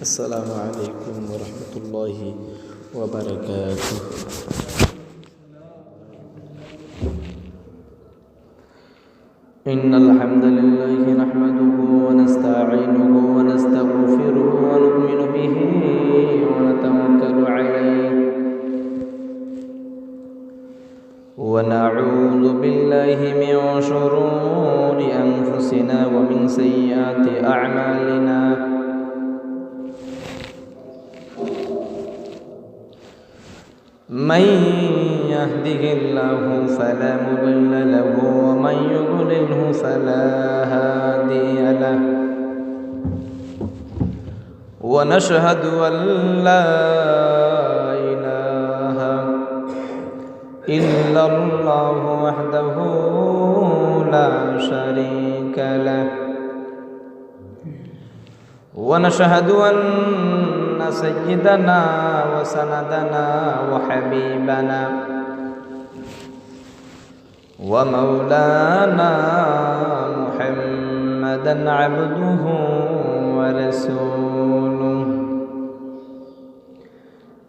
السلام عليكم ورحمة الله وبركاته. إن الحمد لله نحمده ونستعينه ونستغفره ونؤمن به ونتوكل عليه ونعوذ بالله من شرور أنفسنا ومن سيئات أعمالنا. من يهده الله فلا مضل له ومن يضلله فلا هادي له ونشهد أن لا إله إلا الله وحده لا شريك له ونشهد أن سيدنا وسندنا وحبيبنا ومولانا محمدا عبده ورسوله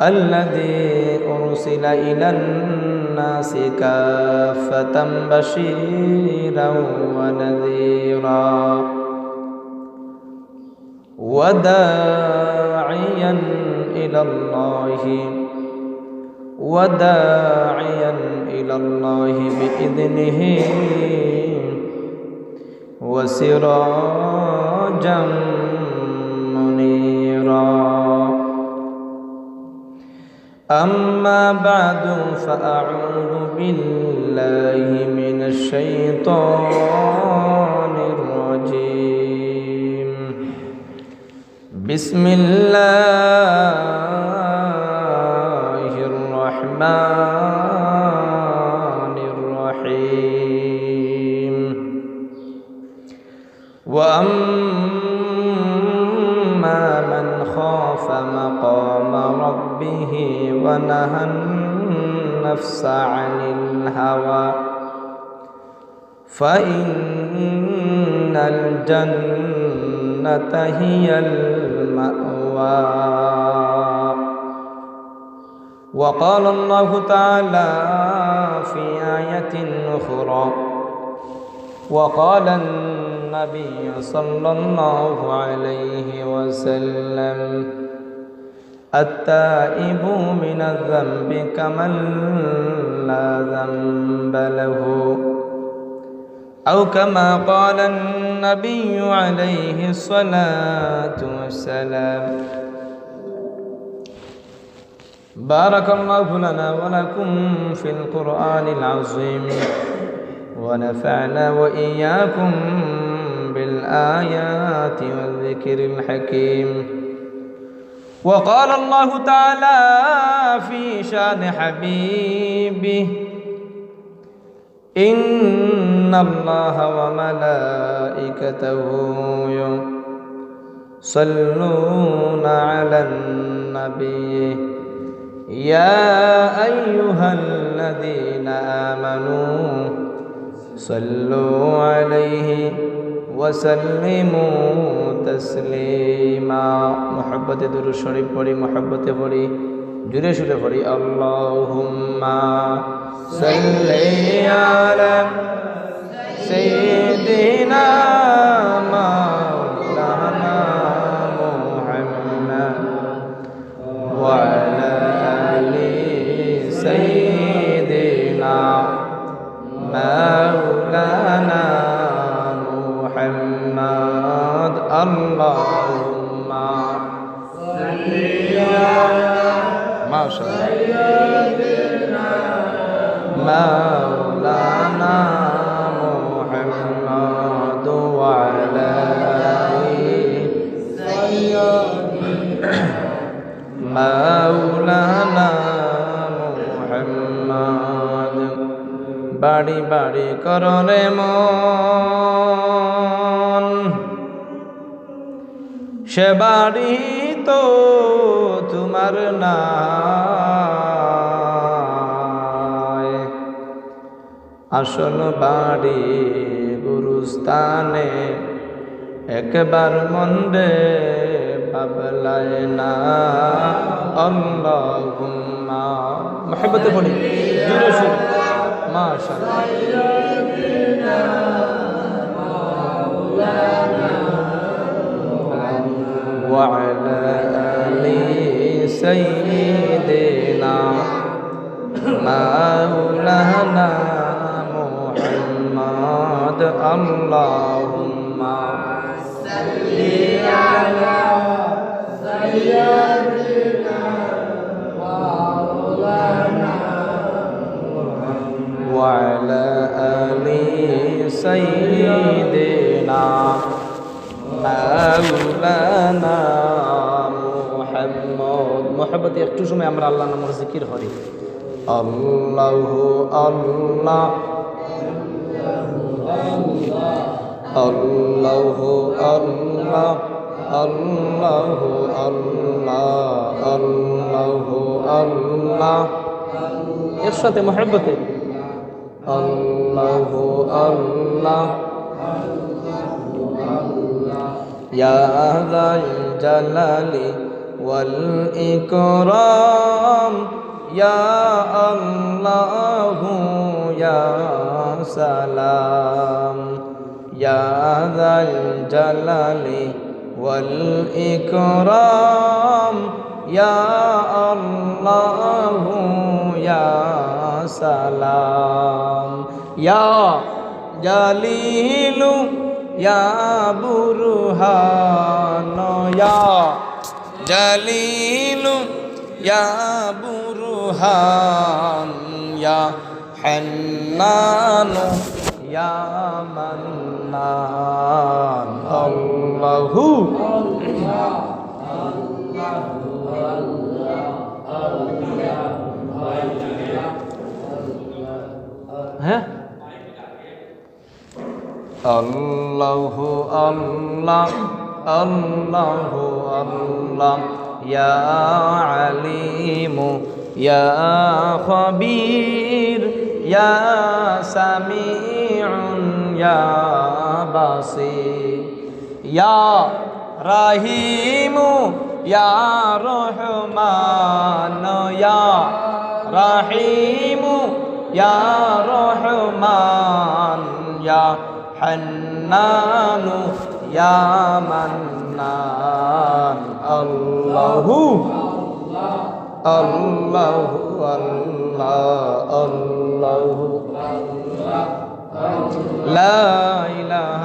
الذي أرسل إلى الناس كافة بشيرا ونذيرا وداعيا إلى الله بإذنه وسراجا منيرا. أما بعد فأعوذ بالله من الشيطان الرجيم. بسم الله الرحمن الرحيم. وأما من خاف مقام ربه ونهى النفس عن الهوى فإن الجنة هي المأوى. وقال الله تعالى في آية أخرى: وقال النبي صلى الله عليه وسلم: التائب من الذنب كمن لا ذنب له، أو كما قال النبي عليه الصلاة والسلام. بارك الله لنا ولكم في القرآن العظيم ونفعنا وإياكم بالآيات والذكر الحكيم. وقال الله تعالى في شان حبيبه: إن الله وملائكته يصلون على النبي يا أيها الذين آمنوا صلوا عليه وسلموا تسليما. محبت درود شريف پڑھی، محبت پڑھی، جرے شرے پڑھی. اللهم صل على سيدنا مولانا محمد وعلى آل سيدنا مولانا محمد. اللهم صل على ما شاء الله مولانا محمد وعلى مولانا محمد. বাড়ি বাড়ি কররে মন, সে বাড়ি তো তোমার নাই। আসল বাড়ি গুরুস্থানে একবার মন্দে قبلنا اللهم محبت پڑھی جوڑے سے ماشاءاللہ وعلى آل سيدنا مولانا محمد اللهم صل على سيدنا مولانا وعلى آل سيدنا مولانا محمد محبت একটু সময় আমরা আল্লাহর নামের জিকির করি আল্লাহু আল্লাহ আল্লাহু আল্লাহ আল্লাহু আল্লাহ আল্লাহু আল্লাহ এর সাথে محبতে আল্লাহু আল্লাহ يا ذا الجلال والإكرام يا الله يا سلام يا ذا الجلال والإكرام يا الله يا سلام يا جليل يا برهان يا جليل يا برهان يا حنان يا منان الله ها الله الله الله الله يا عليم يا خبير يا سميع يا بصير يا رحيم يا رحمن يا رحيم يا رحمن يا حنان يا منان الله الله الله الله لا إله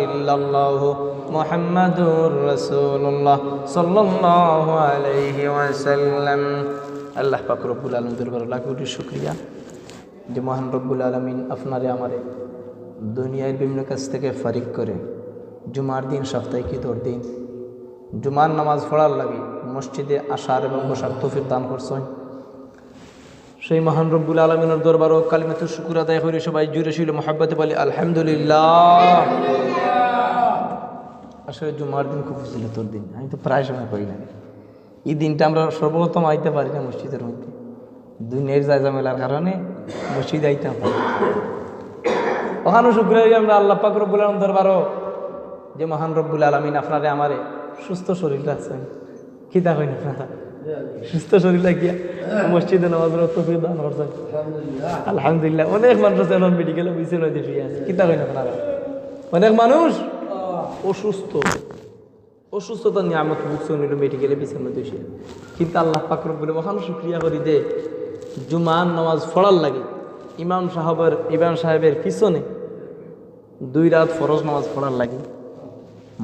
إلا الله محمد رسول الله صلى الله عليه وسلم আল্লাহ পাক রব্বুল আলামিন দরবারে লাখ কোটি শুকরিয়া যে মহান রব্বুল আলামিন আপনারে আমারে দুনিয়ার বিভিন্ন কাছ থেকে ফারিক করে জুমার দিন সাপ্তাহিক ঈদের দিন জুমার নামাজ পড়ার লাগে মসজিদে আসার এবং বসার তৌফিক দান করছেন সেই মহান রব্বুল আলামিনের দরবারে কালিমাতু শুকর আদায় করে সবাই জুড়ে শুলে মুহাব্বতে বলি আলহামদুলিল্লাহ। আসলে জুমার দিন খুব ফজিলতের দিন, আমি তো প্রায় সময় পাই না। এই দিনটা আমরা সর্বপ্রথম আইতে পারি না মসজিদের মধ্যে, দুনিয়ার জায়জামেলার কারণে মসজিদে আইতে পারি। ওখানে শুক্রিয়া আমরা আল্লাহ পাক রব্বুল আলামিন দরবারও যে মহান রব্বুল আলামিন আপনারে আমারে সুস্থ শরীর রাখছেন, খিদা হয় না আপনারা সুস্থ শরীর লাগিয়া মসজিদে নামাজের তৌফিক দান করছেন আলহামদুলিল্লাহ। অনেক মানুষ আছে এখন মেডিকেলে বিছানায় শুয়ে আছে, খিদা হয় না আপনারা। অনেক মানুষ অসুস্থতার নিয়ামত বুঝছে নিল মেডিকেলে বিছানায় শুয়ে, কিন্তু আল্লাহ পাক রব্বুল ওখানে শুক্রিয়া করি দে জুমার নামাজ পড়ার লাগে ইমাম সাহেবের পিছনে 2 রাত ফরজ নামাজ পড়ার লাগে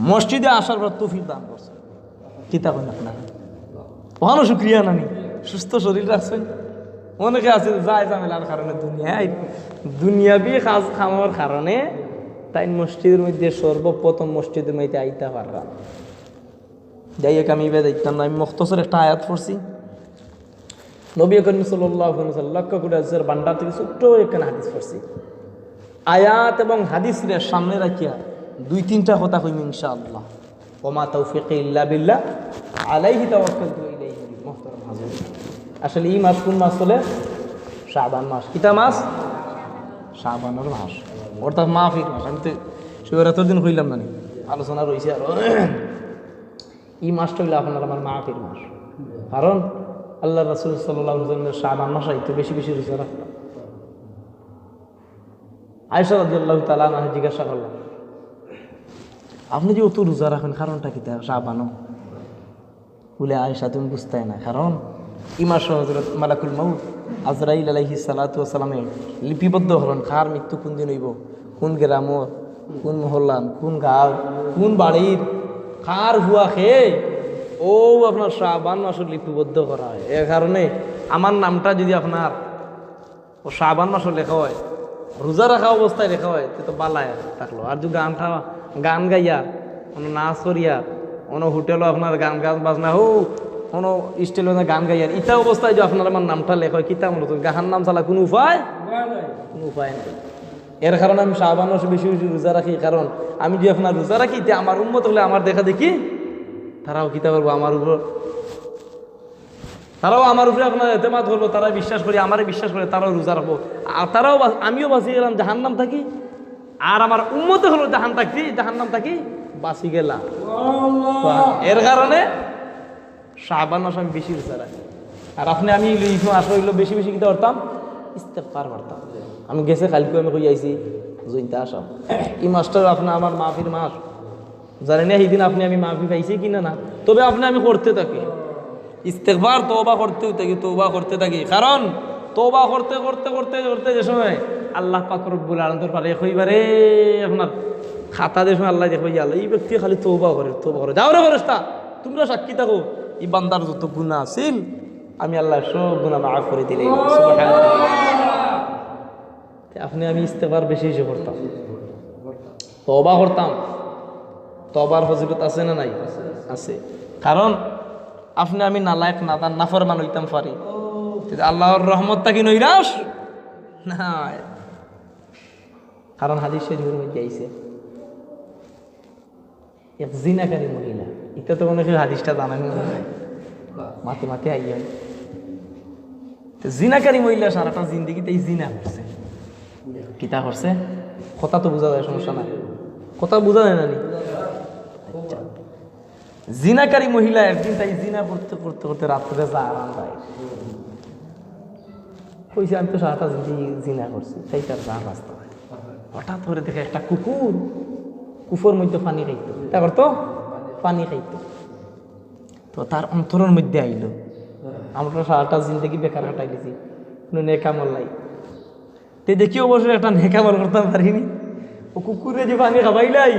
মসজিদে আসার পর তৌফিক দান করছে। কিতা করেন আপনারা ওখানে শুক্রিয়া নানি সুস্থ শরীর রাখছেন। অনেকে আছে যায় ঝামেলার কারণে দুনিয়াবি কাজ খামার কারণে তাই মসজিদের মধ্যে সর্বপ্রথম মসজিদের মধ্যে আইতে পাররা। যাই হোক আমি দেখতাম না, আমি মুখতসর একটা আয়াত পড়ছি নবী করিম সাল্লাল্লাহু আলাইহি ওয়াসাল্লাম লক্ষ্য করে হাদিসের ভান্ডার থেকে ছোট্ট একখানা হাদিস পড়ছি। আয়াত এবং হাদিসের সামনে রাখিয়া 2-3টা কথা কইম ইনশাআল্লাহ। ওমা তাওফীকি ইল্লা বিল্লাহ আলাইহি তাওয়াক্কালতু ইলাইহি মুহতারাম হাজির। আসলে এই মাস কোন মাস চলে? শাবান মাস। কিতা মাস? শাবানের মাস, অর্থাৎ মাহফিল মাস। আমি তো শিবরাত্রির দিন কইলাম না, আলোচনা রয়েছে আরো। এই মাসটা হইলে আপনার আমার মাফের মাস। কারণ আল্লাহ রাসূল সাল্লাল্লাহু আলাইহি ওয়াসাল্লামের শাবান মাস আইতো বেশি বেশি রোজা রাখতাম। আয়েশা রাদিয়াল্লাহু তাআলা আনহা জিজ্ঞাসা করলেন, আপনি যে অত রোজা রাখেন কারণটা কি? শাবানও বলে, আয়েশা তুমি বুঝতে না, কারণ এই মাসে হযরত মালাকুল মাউত আজরাইল আলাইহিস সালাতু ওয়াস সালামে লিপিবদ্ধ হলেন কার মৃত্যু কোন দিন হইব, কোন গ্রামর, কোন মহল্লান, কোন গাঁও, কোন বাড়ির কার হুয়া খেয়ে ও আপনার শাবান মাসে লিপিবদ্ধ করা হয়। এর কারণে আমার নামটা যদি আপনার ও শাবান মাসে লেখা হয়, রোজা রাখা অবস্থায় লেখা হয়, তো বালায় থাকলো। আর যদি গান গাইয়া কোনো নাচ করিয়া কোনো হোটেলও আপনার গান বাজনা কোনো স্টেলে গান গাইয়ার ইটা অবস্থায় যে আপনার আমার নামটা লেখা হয়, কিতা মনে গাহার নাম চালা কোনো উপায় নেই। এর কারণে আমি শাবান মাসে বেশি বেশি রোজা রাখি। কারণ আমি যদি আপনার রোজা রাখি, আমার উম্মত হলে আমার দেখা দেখি তারাও কিতা করবো আমার উপর, তারাও আমার উপরে আপনার এতেমাদ করবো, তারা বিশ্বাস করি, আমারে বিশ্বাস করে তারাও রোজা রাখবো। আর তারাও আমিও বাঁচি গেলাম জাহান্নাম থাকি, আর আমার উম্মতে হলো জাহান্নাম থাকি বাঁচি গেলাম। এর কারণে শাবান মাস আমি বেশি রোজা রাখি। আর আপনি আমি আসলে বেশি বেশি কিতা করতাম, ইস্তেগফার করতাম। আমি গেছে কালকে আমি কই আইছি জইনতা আসাম এই মাসটা আপনার আমার মাহফির মাস, জানি না এই দিন আপনি আমি মাহফি পাইছি কিনা না, তবে আপনি আমি করতে থাকি ইস্তেগফার, তওবা করতে থাকি। কারণ তওবা করতে করতে করতে করতে যে সময় আল্লাহ পাক রব্বুল আলামিন পারে কইবারে আপনার খাতা যে সময় আল্লাহ দেখো আল্লাহ এই ব্যক্তি খালি তওবা করে যাও রে ফেরেশতা, তোমরা সাক্ষী থাকো এই বান্দার যত গুনাহ আছিল আমি আল্লাহ সব গুনাহ মাফ করে দিলাম। সুবহানাল্লাহ। আপনি আমি ইস্তেগফার বেশি বেশি করতাম, তওবা করতাম। তওবার ফজিলত আছে না নাই? আছে। কারণ আপনি আমি নালায়েক নাদান নাফরমান হইতাম পারি, আল্লাহর রহমতটা কি নৈরাশ না। কারণ হাদিস শরীফের মধ্যে আইছে এক জিনাকারী মহিলা, এটা তো মনে হয় হাদিসটা জানেন না, মাতে মাতে আইয়া জিনাকারী মহিলা সারাটা জিন্দগিতে জিনা করছে। কিতা করছে? কথা তো বোঝা যায়, সমস্যা নাই, কথা বোঝা যায় না নি? জিনাকারী মহিলা একদিন তাই জিনা করতে করতে করতে রাত্রে যা আরাম পায়, কইছে আমি তো সারাটা জিনা করছি, তাই তার যা রাস্তা হয়। হঠাৎ করে দেখে একটা কুকুর মধ্যে পানি খাইতো, তা করতো পানি খাইতো। তো তার অন্তরের মধ্যে আইলো আমরা সারাটা জিন্দগি বেকার কাটাই দিছি, কোনো নেকামল নাই। তে দেখি অবশ্যই একটা নেকামল করতে পারিনি, ও কুকুরে যে পানি খাবাইলাই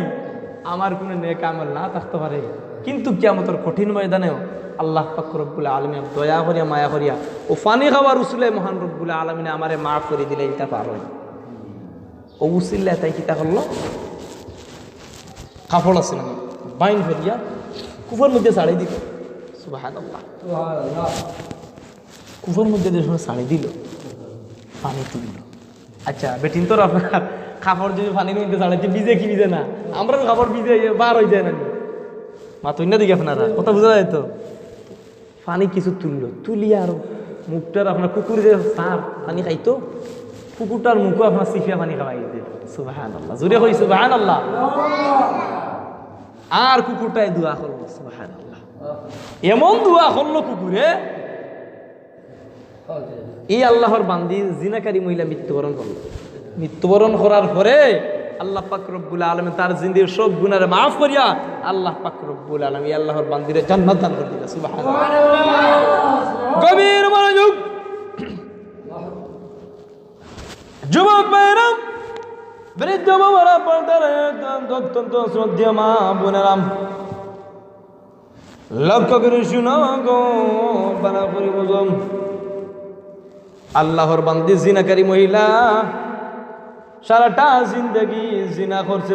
আমার কোনো নেকামল না থাকতে পারে। কিন্তু কিয়ামতের কঠিন ময়দানেও আল্লাহ পাক রব্বুল আলামিন দয়া করিয়া মায়া করিয়া ও পানি খাওয়ার উসিলায় মহান রব্বুল আলামিন আমারে মাফ করে দিলে এটা পার হয়। ও উসিল্লা তাই কিতা করলো, কাপড় আছে মানে বাইন ফেরিয়া কুফর মধ্যে ছাড়ি দিল। সুবহানাল্লাহ। কুফর মধ্যে যে সময় ছাড়ি দিল, পানি তুলল। আচ্ছা বেটিন তোর আপনার কাপড় যদি পানির মধ্যে ছাড়াইছে ভিজে কি ভিজে না? আমরা কাপড় ভিজে বার হয়ে যায় না, মাতুই না দেখি আপনারা, কথা বোঝা যায় তো? পানি কিছু তুলিয়া আর মুখটার আপনার কুকুর যে সার পানি খাইতো, কুকুরটার মুখও আপনার সিফিয়া পানি খাওয়াই দিত। সুবহানাল্লাহ, জোরে কই সুবহানাল্লাহ। আর কুকুরটাই দোয়া করলো, সুবহানাল্লাহ, এমন দোয়া করলো কুকুরে, এই আল্লাহর বান্দি জিনাকারী মহিলা মৃত্যুবরণ করলো। মৃত্যুবরণ করার পরে আল্লাহ পাক রব্বুল আলামিন তার জিন্দেগীর সব গুনাহ মাফ করিয়া আল্লাহ পাক রব্বুল আলামিন আল্লাহর বান্দিরে জান্নাত দান করে দিলেন। সুবহানাল্লাহ। গভীর মনোযোগ যুবক ভাইরা, বৃদ্ধ বাবারা, পর্দার অত্যন্ত শ্রদ্ধেয় মা বোনেরাম, লক্ষ্য করে শুনো গো, বালা করি বুঝুন। আল্লাহর বান্দি জিনাকারী মহিলা সারাটা জিন্দগি জিনা করছে,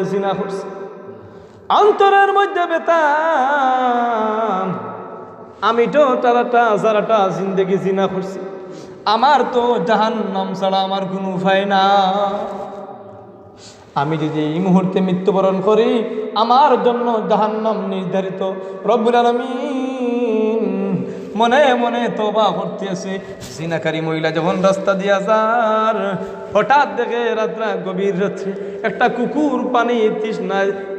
অন্তরের মধ্যে বেতা, আমি তো সারাটা জিন্দগি জিনা করছি, আমার তো জাহান্নাম ছাড়া আমার কোনো উপায় না। আমি যদি এই মুহূর্তে মৃত্যুবরণ করি আমার জন্য জাহান্নাম নির্ধারিত। রব্বুল আলামিন মনে মনে তওবা করতেছে। জিনাকারী মহিলা যখন রাস্তা দিয়া যার হঠাৎ দেখে রাত্রা গভীর রাত্রে একটা কুকুর পানি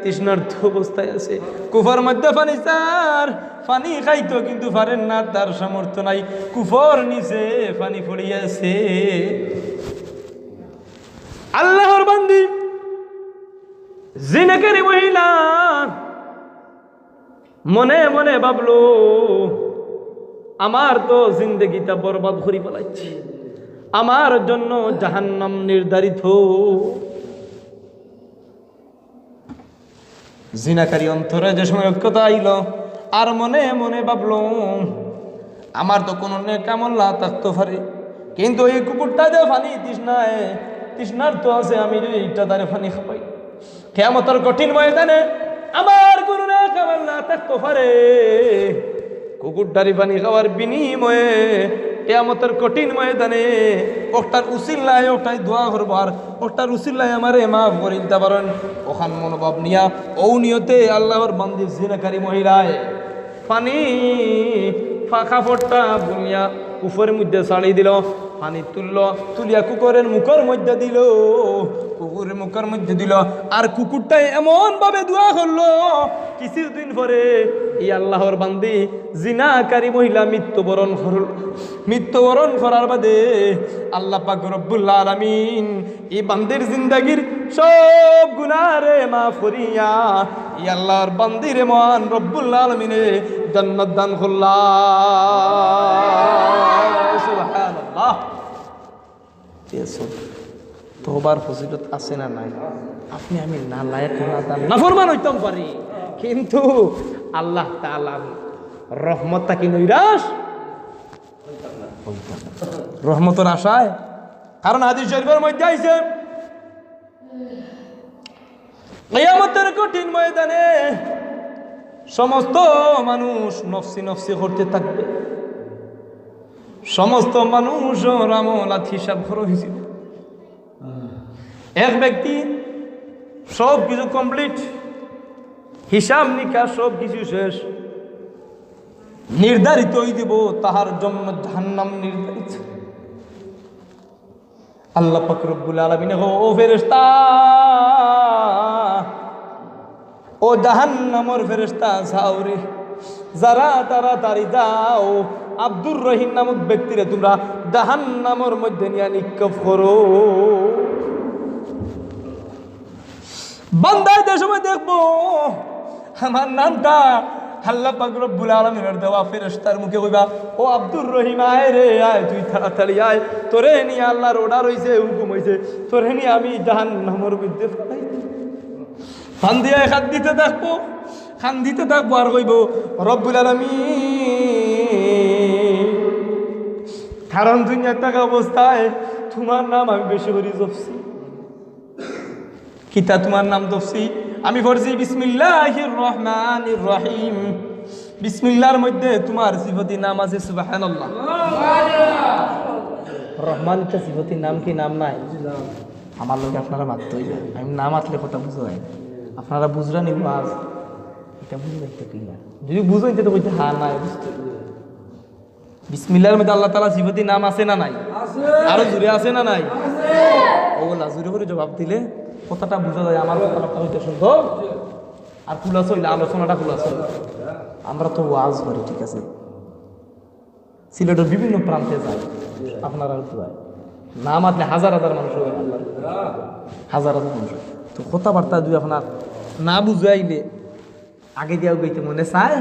তৃষ্ণার্থ অবস্থায় আছে, কুফার মধ্যে পানি চার, পানি খাইতো কিন্তু পারেন না, তার সামর্থ্য নাই, কুফর নিচে পানি পড়িয়াছে। আল্লাহর বান্দি জিনাকারী মহিলা মনে মনে ভাবলো, আমার তো জিন্দগিটা বরবাদ করে ফেলাইছি, আমার জন্য জাহান্নাম নির্ধারিত। জিনাকারী অন্তরে যে সময় ঐক্যতা আইল, আর মনে মনে ভাবলো, আমার তো কোনো নেকামল্লা থাকতে পারে, কিন্তু এই কুকুরটা যে পানি তৃষ্ণার তো আছে, আমি যদি এইটা তারে পানি খাওয়াই, কিয়ামতের কঠিন ময়দানে আমার কোনো নেকামল্লা থাকতে পারে, কুকুরটারি পানি খাওয়ার বিনিময়ে কিয়ামতের কঠিন ময়দানে ওটার উসিল্লায় ওটাই দোয়া করবো, আর ওটার উসিল্লায় আমারে মাফ করে দিতে পারেন। ওখান মনোভাব নিয়া ও নিয়তে আল্লাহর বান্দি জিনাকারী মহিলায় পানি কাপড়টা বুনিয়া কুকুরের মধ্যে ছাড়ি দিল, পানি তুলিয়া কুকুরের মুখের মধ্যে দিল, কুকুরের মুখের মধ্যে দিল, আর কুকুরটাই এমন ভাবে দোয়া করলো, কিছুদিন পরে এই আল্লাহর বান্দি জিনাকারী মহিলা মৃত্যুবরণ করার বাদে আল্লাহ পাক রব্বুল আলামিন এই বান্দির জিন্দেগীর সব গুনাহরে মাফ করিয়া এই আল্লাহর বান্দির মহান রব্বুল আলামিনে জান্নাত দান করলেন। সুবহানাল্লাহ। তোবার ফজিলত আছে না নাই? আপনি আমি না লায়েক না ফরমান হইতাম পারি, কিন্তু আল্লাহ তাআলার রহমতটা কি নৈরাশ রহমতের আশায়? কারণ হাদিস শরীফের মধ্যে আইছে, কিয়ামতের কঠিন ময়দানে সমস্ত মানুষ নফসি নফসি করতে থাকবে, সমস্ত মানুষ আমলাত হিসাব করা হয়েছিল। এক ব্যক্তি সব কিছু কমপ্লিট, হিসাব নিকাশ সব কিছু শেষ, নির্ধারিত হয়ে দিব তাহার জন্য জাহান্নাম নির্ধারিত। আল্লাহ পাক রব্বুল আলামিন ও ফেরেশতা, ও জাহান্নামের ফেরেশতা যাও রে, যারা তাড়াতাড়ি যাও আব্দুর রহিম নামক ব্যক্তিরে তোমরা জাহান্নামের মধ্যে নিয়ে নিক্ষেপ করো। বান্দায় যে সময় দেখবো আমার নামটা আল্লাহ পাক রব্বুল আলামিনের দেওয়া ফেরেশতার মুখে কইবা, ও আব্দুর রহিম আয় রে আয়, তুই তাড়াতাড়ি আয়, তোরে নিয়ে আল্লাহর অর্ডার হইছে, হুকুম হইছে, তোরে নিয়ে আমি জাহান্নামের মধ্যে ফেলাই। বান্দিয়া খান দিতে থাকবো আর কইব, রব্বুল আলামিন কারণ দুনিয়ার টাকা অবস্থায় তোমার নাম আমি বেশি করে জপছি, কিতা তোমার নাম জপছি আমি পড়ছি বিসমিল্লাহির রহমানির রহিম, বিসমিল্লাহর মধ্যে তোমার সিফাতি নাম আছে সুবহানাল্লাহ। রহমান এটা সিফাতি নাম কি নাম নাই? আমার লোক আপনারা মারতে হইবে, আমি না মাতলে কথা বুঝো হয়, আপনারা বুঝরা নিব আজ এটা বুঝবে একটা ক্লিয়ার, যদি বুঝো তো কইতে হ্যাঁ নাই বুঝতে। বিসমিল্লাহর মধ্যে আল্লাহ তাআলা সিফাতি নাম আছে না নাই? আরো জোরে আছে না নাই? ওগুলা জোরে করে জবাব দিলে কথাটা বোঝা যায়, আমার কথাটা হইতে সুন্দর আর খুলাস হইলে আলোচনাটা খুলাস হইল। আমরা তো ওয়াজ করি, ঠিক আছে, সিলেটের বিভিন্ন প্রান্তে যাই, আপনারা যায় না মাতলে হাজার হাজার মানুষ হয়, আল্লাহর হাজার হাজার মানুষ, তো কথাবার্তা যদি আপনার না বুঝাইলে আগে দিয়াও গইতে মনে চায়,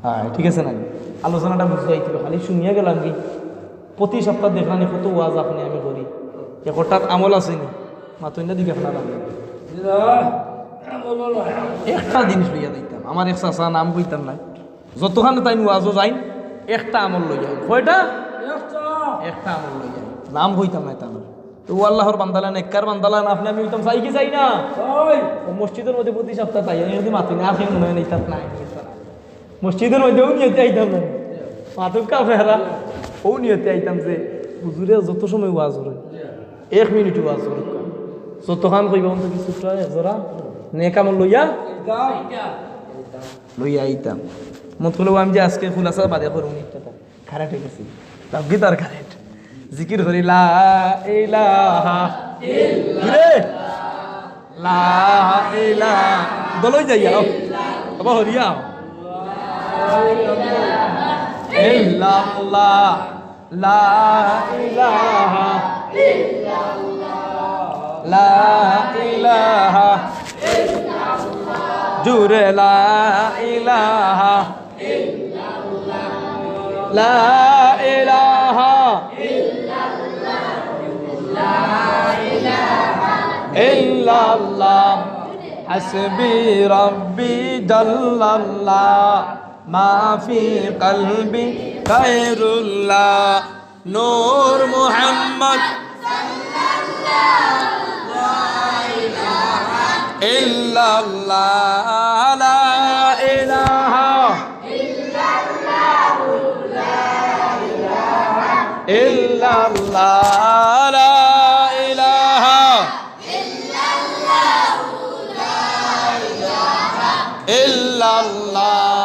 হ্যাঁ ঠিক আছে না, আলোচনাটা বুঝাইতে খালি শুনিয়া গেলাম কি প্রতি সপ্তাহ দেখলাম কত ওয়াজ আপনি আমি করি, হঠাৎ আমল আসেনি মাতইনা দিকে আপনারা একটা জিনিস লইয়া দিতাম, আমার এক চাষা নাম কইতাম না, যতখানে তাই ওয়াজও যাই একটা আমল লই যায়, কয়টা? একটা আমল লই যায়, নাম কইতাম না তার। তো আল্লাহর বান্দালান একার বান্দালান আপনি আমি হইতাম চাই কি চাই না, ও মসজিদের মধ্যে প্রতি সপ্তাহ তাই যদি মাতি না আসে মনে হয় না নাই, মসজিদের মধ্যেও নিয়তে আইতাম না, মাতুক কাফেরা ও নিয়তে আইতাম যে হুজুরে যত সময় ওয়াজ করে 1 মিনিট ওয়াজ করে, যতক্ষণ কইবা অন্ত কিছু জোরা নেকামল লইয়া আইতাম। মত হলেও আমি যে আজকে ফুলাসা বাদে করুন কারেন্ট হয়ে গেছি গীতার কারেন্ট জিকির করি লা ইলাহা ইল্লাল্লাহ লা ইলাহা দলই যাইয়া আবার হরিয়া ইল্লাল্লাহ লা ইলাহা ইল্লাল্লাহ লা ইলাহা ইল্লাল্লাহ জুরে লা ইলাহা ইল্লাল্লাহ লা ইলাহা ইল্লাল্লাহ হাসবি রব্বি জাল্লাল্লাহ মা ফি কলবি খায়রুল্লাহ নূর মুহাম্মদ ইল্লাল্লাহ লা ইলাহা ইল্লাল্লাহ লা ইলাহা ইল্লাল্লাহ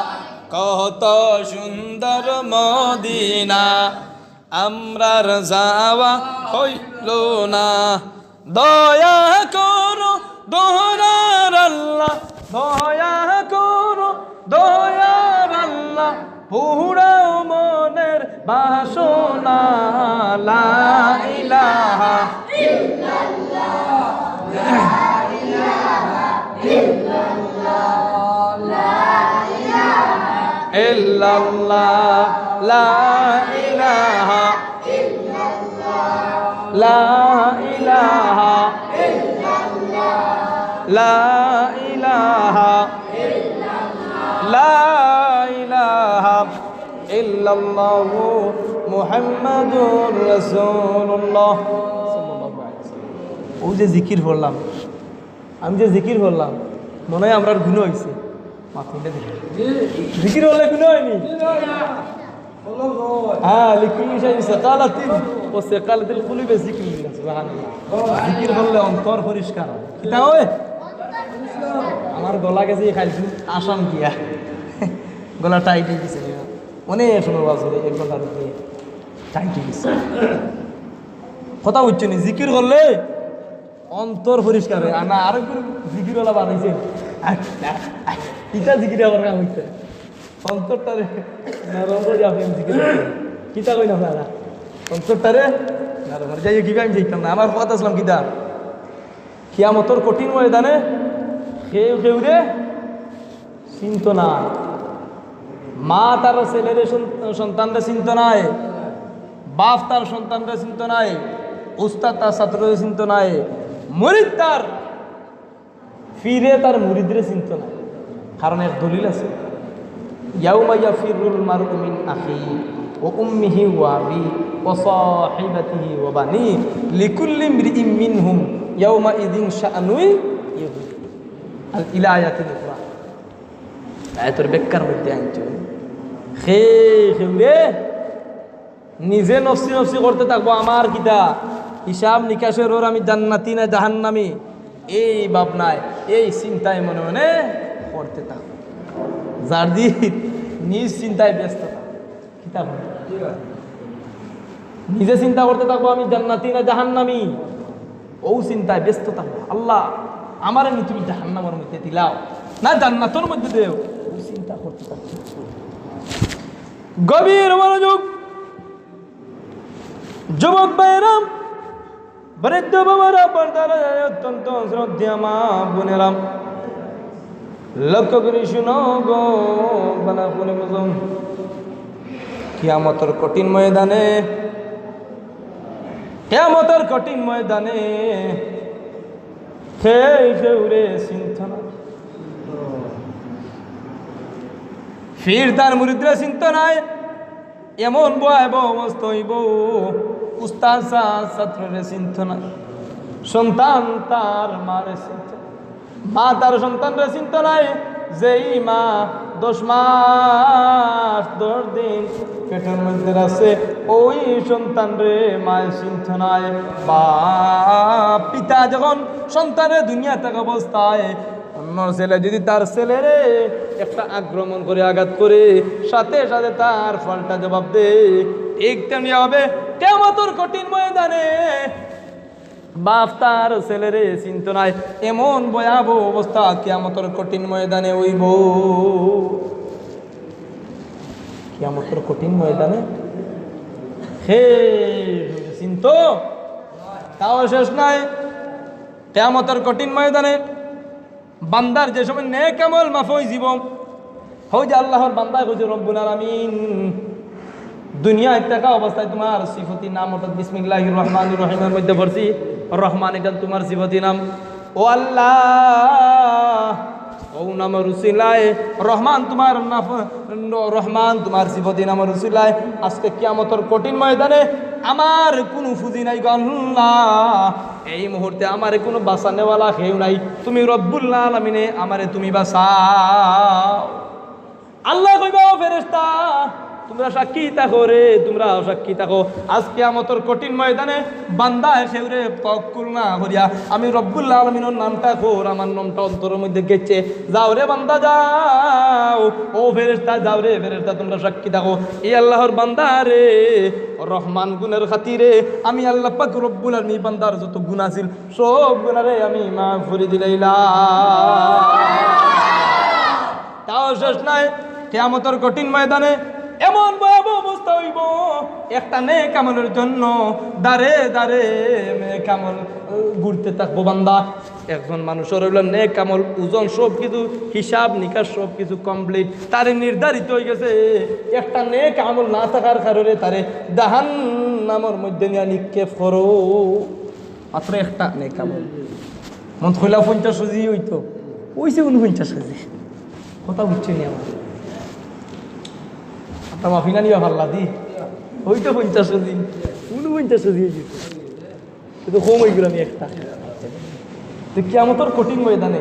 কত সুন্দর মদিনা আমরার যাওয়া হইল না দয়া করো দোহরার আল্লাহ দয়া করো দয়ার আল্লাহ পুরাও মনের বাসনা লা ইলাহা ইল্লাল্লাহ লা ইলাহা লা ইলাহা লা ইলাহা লা ইলাহা ইল্লাল্লাহ মুহাম্মাদুর রাসূলুল্লাহ সাল্লাল্লাহু আলাইহি ওয়াসাল্লাম। ওই যে জিকির করলাম, আমি যে জিকির করলাম, মনে হয় আমরা গুণ হয়েছে। জিকির হলে গুণ হয়নি? হ্যাঁ, লিকুল্লি শাইইন সাকালাতিন ওয়া সাকালাতুল কুলুবি যিকরুল্লাহ সুবহানাল্লাহ। জিকির করলে অন্তর পরিষ্কার হয়। কিতা হয়? আমার গলা গেছে খাইছি আসাম দিয়া, গলা টাইট হয়ে গেছে। অনেক সময় বাজে এক ঘন্টার উপরে টাইট হয়ে গেছে। কথা বুঝছো নি? জিকির করলে অন্তর পরিষ্কার হয়। না আরো জিকির ওলা বানাইছে, কিতা জিকির আবার কাম হইতে অন্তরটারে নরম করে আপনি জিকির কিতা কই না আপনারা অন্তরটারে নরম করে যাই কি আমি দেখতাম না। আমার কথা আসলাম কিতা কিয়ামতের কঠিন ময়দানে কেউ কেউ রে চিন্ত না, মা তার ছেলেরে সন্তানরে চিন্ত নাই, বাপ তার সন্তানরে চিন্ত নাই, উস্তাদ তার ছাত্ররে চিন্ত নাই, মুরিদ তার ফিরে তার মুরিদরে চিন্ত নাই। কারণ এর দলিল আছে, ইয়াউমা ইয়াফিরুল মারউ মিন আখিহি ওয়া উম্মিহি ওয়া আবিহি ওয়া সাহিবাতিহি ওয়া বানিহি লিকুল্লি ইমরিইন মিনহুম ইয়াউমা ইযিন শাআনুন ইউগনি আল ইলা আয়াতিল কুরআন। আয়াতের ব্যাখ্যার মধ্যে আনছো রে নিজে নফসি নফসি করতে থাকবো। আমার কিতা হিসাব নিকাশের ওর আমি জান্নাতি না জাহান্নামি এই ভাবনায় এই চিন্তায় মনে মনে করতে থাকবো। যার দি নিজ চিন্তায় ব্যস্ত কিতা নিজে চিন্তা করতে থাকবো আমি জান্নাতি না জাহান্নামি, ও চিন্তায় ব্যস্ত থাকবো। আল্লাহ আমার তুমি জাহান্নামের মধ্যে দিলাও না জান্নাতের মধ্যে দেও, ও চিন্তা করতে থাকবো। গভীর মনোযোগ যুবক ভাইরাম, বৃদ্ধ বাবারা, পর্দারা, অত্যন্ত শ্রদ্ধা মা বোনেরাম, লক্ষ্য করে শুনো গো বানা বলে বুঝুন। কিয়ামতের কঠিন ময়দানে, কিয়ামতের কঠিন ময়দানে খেউরে চিন্তনা ফির তার মুরিদরা চিন্তা নাই। এমন ভয়াবহ অবস্থা হইব, উস্তাদ ছাত্রের চিন্তনা, সন্তান তার মারে চিন্তা, মা তার সন্তানরে চিন্তা নাই। যেই মা 10 মাস 10 দিন পেটের মধ্যে আছে, ওই সন্তান রে মায়ের চিন্তা নাই। বা পিতা যখন সন্তানের দুনিয়া থেকে অবস্থায়, অন্য ছেলে যদি তার ছেলেরে একটা আক্রমণ করে আঘাত করে সাথে সাথে তার ফলটা জবাব দে, ঠিক তেমনি হবে কিয়ামতের কঠিন ময়দানে বাপ তার ছেলেরে চিন্ত নাই, এমন ভয়াবহ অবস্থা কিয়ামতের কঠিন ময়দানে হইব। কিয়ামতের কঠিন ময়দানে হে চিন্ত তাও শেষ নাই। কিয়ামতের কঠিন ময়দানে বান্দার যে সময় নেক আমল মাফ হই যাব, হই যে আল্লাহর বান্দা কইছে রব্বুল আলামিন দুনিয়ায় থাকা অবস্থায় তোমার সিফতি নাম অর্থাৎ বিসমিল্লাহির রহমানির রহিমের মধ্যে পড়ছি রহমান, এটা তোমার সিফতি নাম। ও আল্লাহ ও নামের উসিলায় রহমান তোমার রহমান তোমার সিফতি নামের উসিলায় আজকে কিয়ামতের কঠিন ময়দানে আমার কোনো ফুজি নাই গো আল্লাহ, এই মুহূর্তে আমার কোনো বাঁচানেওয়ালা কেউ নাই, তুমি রব্বুল আলামিনে আমারে তুমি বাঁচাও। আল্লাহ কইবা ফেরেশতা তোমরা সাক্ষী থাকো রে, তোমরা সাক্ষী থাকো আজ কিয়ামতের কঠিন ময়দানে বান্দা সেউরে তওয়াক্কুল না করিয়া আমি রব্বুল আলামিনের নামটা কর আমার নামটা অন্তরের মধ্যে গেছে, যাও রে বান্দা যাও, ও ফেরেশতা যাও রে ফেরেশতা তোমরা সাক্ষী থাকো এই আল্লাহর বান্দা রে রহমান গুণের খাতিরে আমি আল্লাহ পাক রব্বুল আলামিন বান্দার যত গুনাহ ছিল সব গুনাহরে আমি মাফ করে দিলাম। তাও শেষ নাই, কিয়ামতের কঠিন ময়দানে এমন ভয়াবহ অবস্থা হইব একটা নেক আমলের জন্য দাঁড়ে দাঁড়ে নেক আমল ঘুরতে থাকবো বান্দা। একজন মানুষের হইল নেক আমল ওজন সব কিছু হিসাব নিকাশ সব কিছু কমপ্লিট, তারে নির্ধারিত হয়ে গেছে একটা নেক আমল না থাকার কারণে তারে জাহান্নামের মধ্যে নিয়ে নিক্ষেপ করো। মাত্র একটা নেক আমল মন হইলা 50 কেজি হইতো, ওইছে 49 কেজি, কথা বুঝছে নি আমার আপনার মাফিনা নিবা পারলা দি ওই তো 50 কেজি 49 কেজি দিত, কিন্তু কম হয়ে গেল আমি একটা। তো কিয়ামতের কঠিন ময়দানে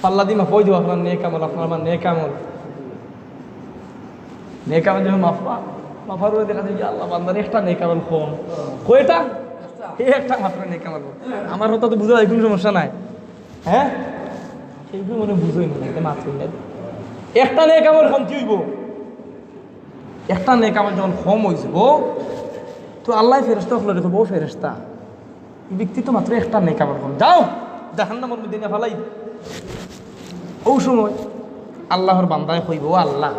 পাল্লা দি মাফ হয়ে দেবো আপনার নেক আমল, আপনার আমার নেক আমল যখন মাফার দেখা যায় যে আল্লাহ বান্দার একটা নেক আমল কম, কয়টা একটা মাত্র নেক আমল। আমার হতো তো বুঝা যায় কোনো সমস্যা নাই, হ্যাঁ সেইগুলো মনে বুঝোই না মাত্র একটা নেক আমল কম কি হইব, একটা নেক আমল যখন কম হয়েছে তো আল্লাহ ফেরেশতা হলো দেখো বউ ফেরেশতা এই ব্যক্তি তো মাত্র একটা নেক আমল কম, যাও জাহান্নামের মধ্যে নিয়ে ফেলাই। ও সময় আল্লাহর বান্দায় কইব ও আল্লাহ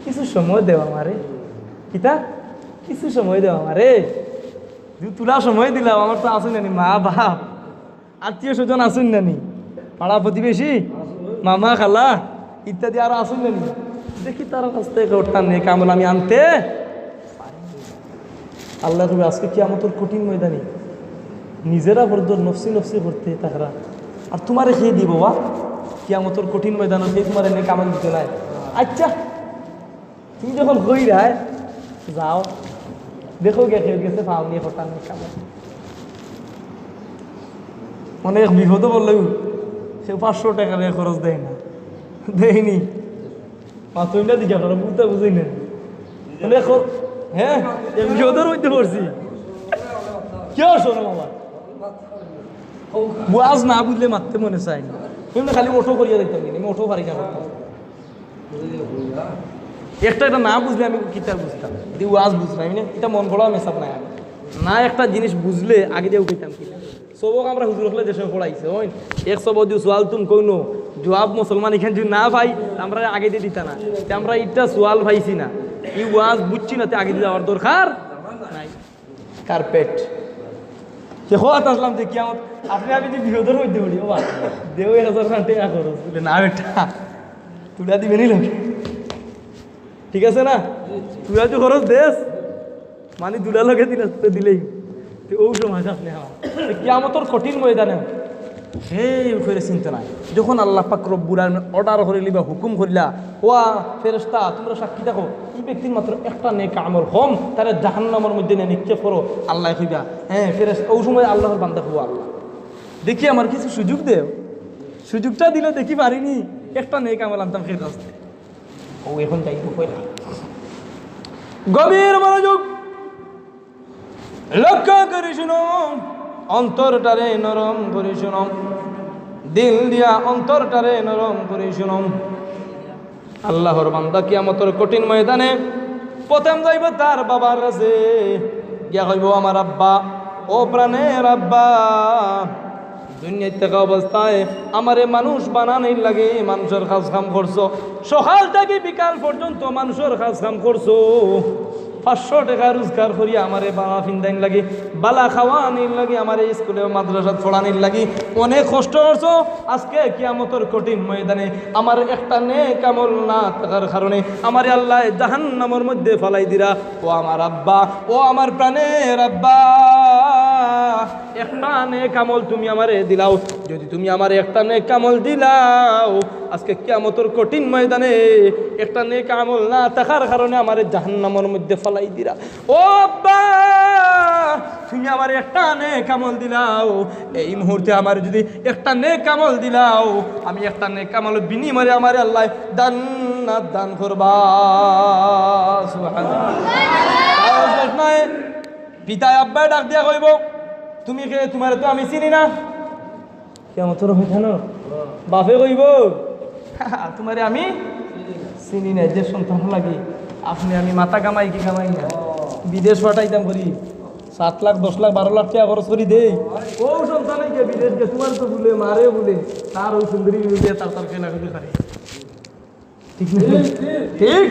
কিছু সময় দেও আমারে, কিতা কিছু সময় দেও আমারে, তুলা সময় দিলাম আমার তো আসুন নানি মা বাপ আত্মীয় স্বজন আসুন নানি পাড়া প্রতিবেশী মামা খালা ইত্যাদি আরো আসুন নানি, দেখি তার কাছ থেকে ওটা নেক আমল আমি আনতে আল্লাহ তুমি আজকে কিয়ামতের কঠিন ময়দানে নিজেরা বর্দ নফসি নফসি করতে তাহারা আর তোমারে খেয়ে দিব বা কিয়ামতের কঠিন ময়দানে সেই তোমার নেক আমল দিতে নাই। আচ্ছা তুমি যখন হই রায় যাও দেখো গে খেয়ে গেছে পাও নিয়ে ওটা নেক আমল, অনেক বিপদও বললেও সে 500 টাকা খরচ দেয় না, দেয়নি পাঁচটা দিকে আপনারা বুঝতে বুঝি না, হ্যাঁ বিপদের মধ্যে পড়ছি কেউ শোনো বাবা ওয়াজ না বুঝলে মারতে মনে চাই না, কিন্তু খালি অটো করিয়া দেখতাম আমি অটো পারি না করতাম, একটা না বুঝলে আমি কিতাব বুঝতাম দি ওয়াজ বুঝলাম না, এটা মন পড়া মেসাব নাই না, একটা জিনিস বুঝলে আগে দিয়ে উঠাইতাম কিনা সবক আমরা হুজুর হলে যে সময় পড়াইছে ওই এক সব সোয়াল তুম কইনো জবাব মুসলমান এখানে যদি না ভাই আমরা আগে দিয়ে দিতা না, আমরা এটা সোয়াল ভাইছি না এই ওয়াজ বুঝছি না আগে দিয়ে যাওয়ার দরকার নাই। কার্পেট সে হওয়াত আসলাম যে কি আমার আপনি আমি যে বিপদের মধ্যে পড়ি ও দেও 1000 টাকা খরচ বলে না বেটা তুলা দিবে নিল ঠিক আছে না, তুলা যে খরচ দেশ মানে দুলা লগে দিলেই ও সময় আপনি কিয়ামতের কঠিন ময়দানে সেই ফেরে চিন্তা নাই, যখন আল্লাহ পাক রব্বুল আলামিন অর্ডার করিলি বা হুকুম করিলা ওয়া ফেরেশতা তোমরা সাক্ষী থাকো এই ব্যক্তির মাত্র একটা নেক আমল কম তারা জাহান্নামের মধ্যে নিক্ষেপ করো, আল্লাহ কইবা হ্যাঁ ফেরেশতা ও সময় আল্লাহর বান্দা হবো আল্লাহ দেখি আমার কিছু সুযোগ দেও, সুযোগটা দিলে দেখি পারিনি একটা নেক আমল আনতাম সেই রাস্তায়, ও এখন যাইব কইলা গভীর মনোযোগ লক্ষ্য করে শুনো, অন্তরটারে নরম করে শুনো, দিল দিয়া অন্তরটারে নরম করে শুনো। আল্লাহর বান্দা কিয়ামতের কঠিন ময়দানে প্রথম যাইব তার বাবার কাছে, গিয়া কইব আমার আব্বা, ও প্রাণের আব্বা, দুনিয়ায় থাকা অবস্থায় আমারে মানুষ বানানোর লাগে মানুষের কাজ কাম করছো, সকাল থেকে বিকাল পর্যন্ত মানুষের কাজ কাম করছো, 500 টাকা রোজগার করি আমারে বালা ফিন্দাইন লাগে, বালা খাওয়ানির লাগে, আমারে স্কুলে মাদ্রাসা পড়ানির লাগে অনেক কষ্ট করছো। আজকে কিয়ামতের কঠিন ময়দানে আমার একটা নেক আমল না থাকার কারণে আমারে আল্লাহ জাহান্নামের মধ্যে ফালাই দিরা। ও আমার আব্বা, ও আমার প্রাণের আব্বা, একটা নেক আমল তুমি আমারে দিলাও। যদি তুমি আমারে একটা নেক আমল দিলাও, আজকে কিয়ামতের কঠিন ময়দানে একটা নেক আমল না থাকার কারণে আমারে জাহান্নামের মধ্যে ফালাই দিরা। ও আব্বা, তুমি আমার একটা নেক আমল দিলাও, এই মুহূর্তে আমার যদি একটা নেক আমল দিলাও, আমি একটা নেক আমল বিনিময়ে আমারে আল্লাহ জান্নাত দান করবা। সুবহানাল্লাহ। পিতা আব্বা ডাক দিয়া কইব, তুমি কে? তোমার তো আমি চিনি না। কেমন তোর হইতে না বাপে কইব, তোমারে আমি চিনি না, যে সন্তান লাগে আপনি আমি মাথা কামাই কি কামাই না, বিদেশ পাঠাইতাম করি 7 লাখ 10 লাখ 12 লাখ টাকা খরচ করি দেই, ও সন্তানে গিয়ে বিদেশ গে তোমার তো বলে মারে বলে তার ওই সুন্দরী মিলে তার কেনা করে পারে। ঠিক না? ঠিক।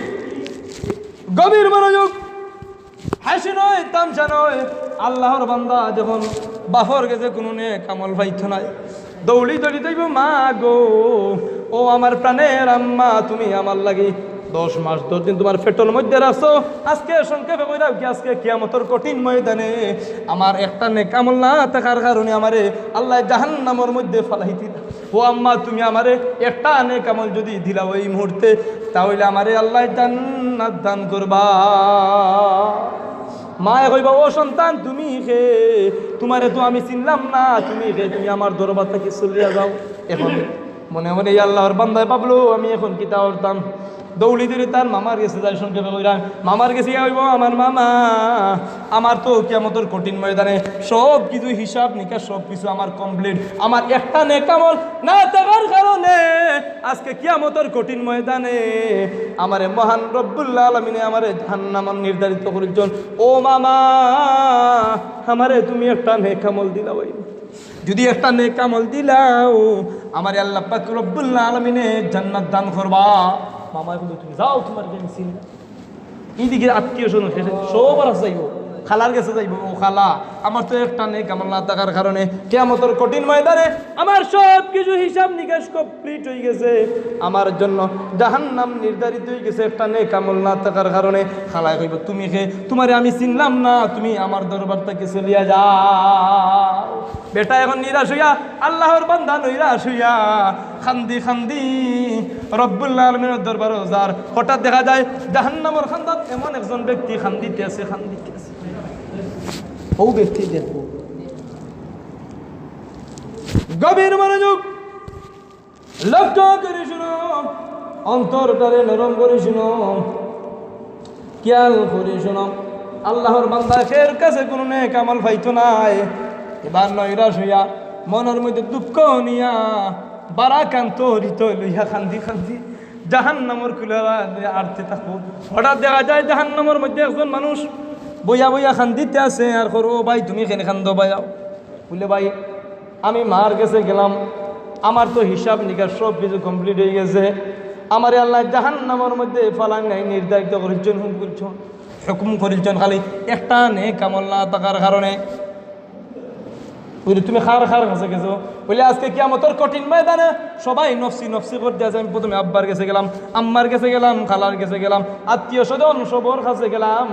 গভীর মনোযোগ, হাসি নয় তামসা নয়। আল্লাহর বান্দা যখন বাফর গেছে কোনো নেক আমল পাইতো নাই, দৌড়ি দৌড়ি যাইব, মা গো, ও আমার প্রাণের আম্মা, তুমি আমার লাগি 10 মাস 10 দিন তোমার পেট্রোল মধ্যে রাখছো, আজকে সংক্ষেপে কই দাও কি আজকে কিয়ামতের কঠিন ময়দানে আমার একটা নেক আমল না থাকার কারণে আমারে আল্লাহ জাহান্নামের মধ্যে ফালাই দিলা। ও আম্মা, তুমি আমারে একটা নেক আমল যদি দিলা ওই মুহূর্তে, তাহলে আমারে আল্লাহ জান্নাত দান করবা। মায়ে কইবা, ও সন্তান তুমি কে? তোমারে তো আমি চিনলাম না, তুমি কে? তুমি আমার দরবার থেকে চলিয়া যাও। এখন মনে মনে এই আল্লাহর বান্দায় ভাবলো, আমি এখন কিতা করতাম? দৌড়ি দৌড়ি তার মামার গেছে যাই, সংক্ষেপে কইরা মামার গেছে হইব, আমার মামা, আমার তো কিয়ামতের কঠিন ময়দানে সব কিছু হিসাব নিকাশ সব কিছু আমার কমপ্লিট, আমার একটা নেক আমল না থাকার কারণে আজকে কিয়ামতের কঠিন ময়দানে আমারে মহান রব্বুল আলামিনে আমারে জাহান্নাম নির্ধারিত করেছেন। ও মামা, আমারে তুমি একটা নেক আমল দিলা, ওই যদি একটা নেক আমল দিলাও আমারে আল্লাহ পাক রব্বুল আলামিনে জান্নাত দান করবা। মামা বলল, তুমি যাও, তোমার জ্ঞান ছিল এইদিকে আত্মীয় স্বজন সবার কাছে যাইব, খালার কাছে যাইব, ও খালা, আমার তো একটা নেক আমল না থাকার কারণে কিয়ামতের কঠিন ময়দানে আমার সব কিছু হিসাব নিকাশ কমপ্লিট হয়ে গেছে, আমার জন্য জাহান্নাম নির্ধারিত হয়ে গেছে একটা নেক আমল না থাকার কারণে। খালায় কইব, তুমি কে? তোমারে আমি চিনলাম না, তুমি আমার দরবার থেকে চলিয়া যাও। বেটা এখন নিরাশ হইয়া, আল্লাহর বান্দা নিরাশ হইয়া খান্দি খান্দি রব্বুল আলামিনের দরবারে যার, হঠাৎ দেখা যায় জাহান্নামের খান্দাত এমন একজন ব্যক্তি খান্দিতে আছে। ও ব্যক্তি দেখবো, গভীর মনোযোগ, লক্ষ্য করে শুনো, অন্তরটারে নরম করে শুনো, খেয়াল করে শুনো। আল্লাহর বান্দা এর কাছে কোনো নেক আমল পাইতো নাই, এবার নৈরাশ হইয়া মনের মধ্যে দুঃখ নিয়া বারাকান্ত হৃদয় লইয়া খান্দি খান্দি জাহান্নামের কুলারা আড়তে থাকো। হঠাৎ দেখা যায় জাহান্নামের মধ্যে একজন মানুষ বইয়া বইয়া খান্দিতে আছে, আর করো, ভাই তুমি কেন খান্দ বাজাও? বলে, ভাই আমি মার কাছে গেলাম, আমার তো হিসাব নিকাশ সব কিছু কমপ্লিট হয়ে গেছে, আমার আল্লাহ জাহান্নামের মধ্যে ফালান নাই নির্ধারিত করেছেন, হুকুম করেছেন, খালি একটা নেক আমল না থাকার কারণে। বুঝলি, তুমি খার কাছে গেছো বলে আজকে কিয়ামতের কঠিন ময়দানে সবাই নফসি নফসি করতে আছে। আমি প্রথমে আব্বার কাছে গেলাম, আম্মার কাছে গেলাম, খালার কাছে গেলাম, আত্মীয় স্বজন সবর কাছে গেলাম,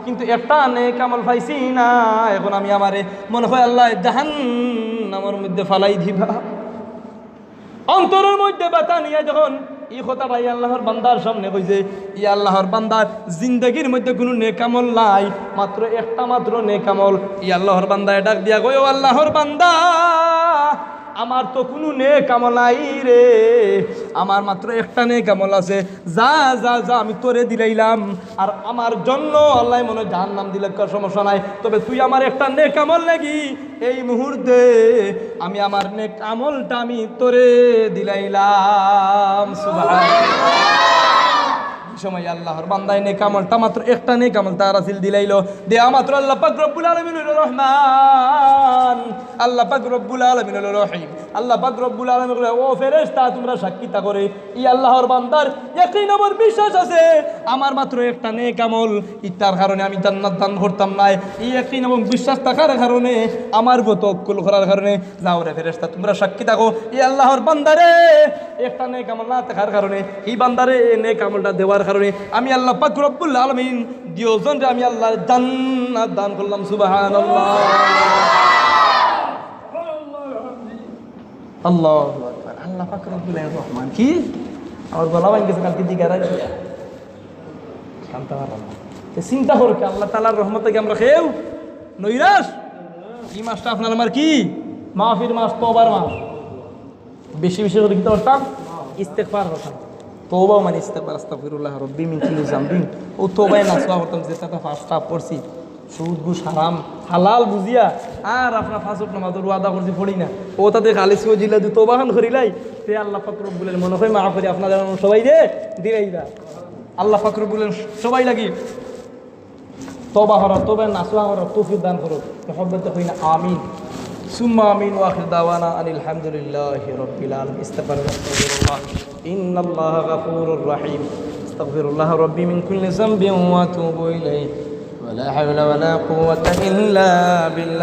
কিন্তু একটা নেক আমল পাইছি না। এখন আমি আমারে মনে হয় আল্লাহ জাহান্নামের মধ্যে ফালাই দিবা। অন্তরের মধ্যে ব্যথা নিয়ে যখন এই কথাটা আল্লাহর বান্দার সামনে কইছে, ই আল্লাহর বান্দার জিন্দগির মধ্যে কোনো নেক আমল নাই, মাত্র একটা মাত্র নেক আমল। ই আল্লাহর বান্দায় ডাক দিয়া কই, ও আল্লাহর বান্দা, আমার তো কোনো নেক আমল নাই রে, আমার মাত্র একটা নেক আমল আছে, যা যা যা আমি তোরে দিলাইলাম, আর আমার জন্য আল্লাহ মনে জাহান্নাম দিলে সমস্যা নাই, তবে তুই আমার একটা নেক আমল লাগি এই মুহূর্তে আমি আমার নেক আমলটা আমি তোরে দিলাইলাম। সুবহানাল্লাহ। সময় আল্লাহর বান্দায় নেক আমলটা মাত্র একটা নেক আমল তার আসিল দিলাইলো দেয়া মাত্র আল্লাহ পাক রব্বুল আলামিন হলো রহমান, আল্লাহ পাক রব্বুল আলামিন হলো রহিম। আল্লাহ পাক রব্বুল আলামিন বলে ও ফেরেশতা তোমরা সাক্ষীতা করে এই আল্লাহর বান্দার ইয়াকিন আমার বিশ্বাস আছে আমার মাত্র একটা নেক আমল ইতার কারণে আমি জান্নাত দান করতাম না। এই ইয়াকিন এবং বিশ্বাস থাকার কারণে আমার তওয়াক্কুল করার কারণে যাও রে ফেরেশতা তোমরা সাক্ষী থাকো এই আল্লাহর বান্দারে একটা নেক আমল না থাকার কারণে এই বান্দারে নেক আমলটা দেওয়ার কারণে আমি আল্লাহ পাক রব্বুল আলামিন দুইজনরে আমি আল্লাহর জান্নাত দান করলাম। সুবহানাল্লাহ আল্লাহু আকবার। আল্লাহ পাক রব্বুল আলামিন রহমান কি আমার গলা ভাঙ গেছে কালকে দিকে আর শান্ত পারলাম না। চিন্তা করো কি আল্লাহ তাআলার রহমত থেকে আমরা খেয়েও নৈরাশ। এই মাসটা আপনার আমার কি মাহফির মাস, তওবার মাস। বেশি বেশি করে কি করতাম ইস্তেগফার করতাম। তওবা মানে ইস্তেগফার, আস্তাগফিরুল্লাহ রাব্বি মিন কুল্লি যামবিন। ও তওবায় নাসওয়া করতাম যেটা ফার্স্ট স্টাফ করছি সুদ ঘুষ হারাম হালাল বুঝিয়া আর আপনার ফাঁসট নামাজের ওয়াদা করছি পড়ি না ও তাদের খালি সিও জিল্লা দিয়ে তওবাহান করিলাই তে আল্লাহ পাক রব্বুল আলামিন মনে হয় মাফ করি আপনাদের সবাই রে দিলাইবা আল্লাহ পাক রব্বুল আলামিন সবাই লাগি তওবা করা তওবা নাসওয়া করা তৌফিক দান করুন মহব্বতে কইনা আমিন সুম্মা আমিন ওয়া আখির দাওয়ানা আনিল হামদুলিল্লাহি রাব্বিল আলামিন। আস্তাগফিরুল্লাহ ইন্নাল্লাহা গাফুরুর রাহিম। আস্তাগফিরুল্লাহ রাব্বি মিন কুল্লি যামবিন ওয়া আতুবু ইলাইহি ওয়া লা হাওলা ওয়া লা কুওয়াতা ইল্লা বিল্লাহ।